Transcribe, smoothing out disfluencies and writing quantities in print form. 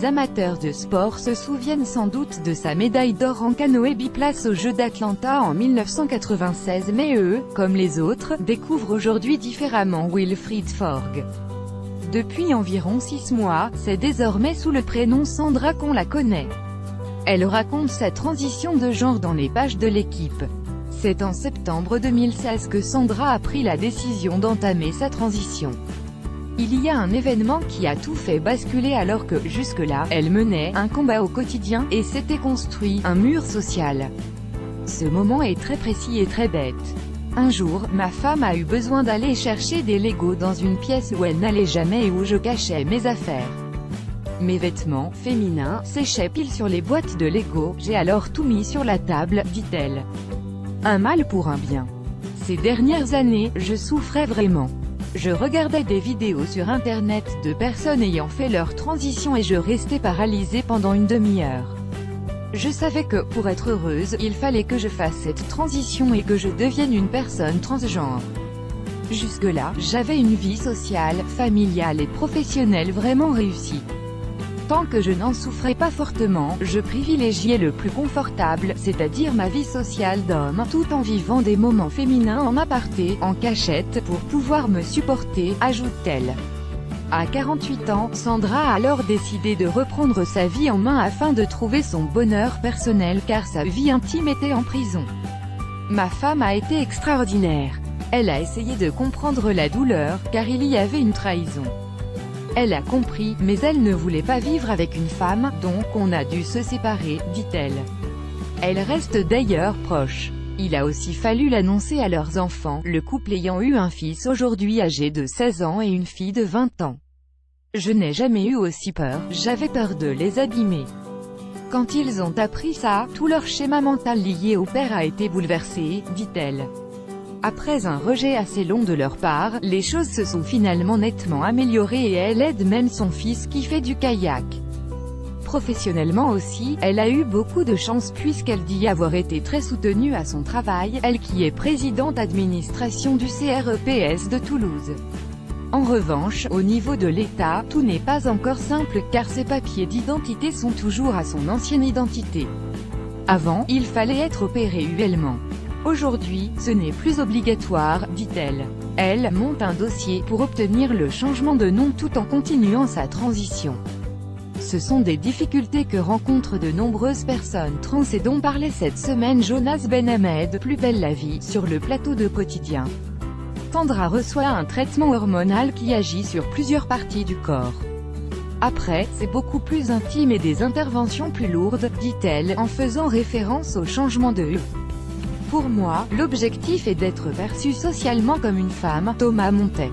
Les amateurs de sport se souviennent sans doute de sa médaille d'or en canoë biplace aux Jeux d'Atlanta en 1996, mais eux, comme les autres, découvrent aujourd'hui différemment Wilfried Forgue. Depuis environ 6 mois, c'est désormais sous le prénom Sandra qu'on la connaît. Elle raconte sa transition de genre dans les pages de l'équipe. C'est en septembre 2016 que Sandra a pris la décision d'entamer sa transition. Il y a un événement qui a tout fait basculer alors que, jusque-là, elle menait un combat au quotidien, et s'était construit un mur social. Ce moment est très précis et très bête. Un jour, ma femme a eu besoin d'aller chercher des Legos dans une pièce où elle n'allait jamais et où je cachais mes affaires. Mes vêtements, féminins, séchaient pile sur les boîtes de Lego, j'ai alors tout mis sur la table, dit-elle. Un mal pour un bien. Ces dernières années, je souffrais vraiment. Je regardais des vidéos sur internet de personnes ayant fait leur transition et je restais paralysée pendant une demi-heure. Je savais que, pour être heureuse, il fallait que je fasse cette transition et que je devienne une personne transgenre. Jusque-là, j'avais une vie sociale, familiale et professionnelle vraiment réussie. Tant que je n'en souffrais pas fortement, je privilégiais le plus confortable, c'est-à-dire ma vie sociale d'homme, tout en vivant des moments féminins en aparté, en cachette, pour pouvoir me supporter, ajoute-t-elle. À 48 ans, Sandra a alors décidé de reprendre sa vie en main afin de trouver son bonheur personnel car sa vie intime était en prison. Ma femme a été extraordinaire. Elle a essayé de comprendre la douleur, car il y avait une trahison. Elle a compris, mais elle ne voulait pas vivre avec une femme, donc on a dû se séparer, dit-elle. Elle reste d'ailleurs proche. Il a aussi fallu l'annoncer à leurs enfants, le couple ayant eu un fils aujourd'hui âgé de 16 ans et une fille de 20 ans. Je n'ai jamais eu aussi peur, j'avais peur de les abîmer. Quand ils ont appris ça, tout leur schéma mental lié au père a été bouleversé, dit-elle. Après un rejet assez long de leur part, les choses se sont finalement nettement améliorées et elle aide même son fils qui fait du kayak. Professionnellement aussi, elle a eu beaucoup de chance puisqu'elle dit avoir été très soutenue à son travail, elle qui est présidente d'administration du CREPS de Toulouse. En revanche, au niveau de l'État, tout n'est pas encore simple car ses papiers d'identité sont toujours à son ancienne identité. Avant, il fallait être opéré ULement. Aujourd'hui, ce n'est plus obligatoire, dit-elle. Elle monte un dossier pour obtenir le changement de nom tout en continuant sa transition. Ce sont des difficultés que rencontrent de nombreuses personnes trans et dont parlait cette semaine Jonas Ben Hamed, Plus belle la vie, sur le plateau de Quotidien. Sandra reçoit un traitement hormonal qui agit sur plusieurs parties du corps. Après, c'est beaucoup plus intime et des interventions plus lourdes, dit-elle, en faisant référence au changement de E. Pour moi, l'objectif est d'être perçue socialement comme une femme, Thomas Montet.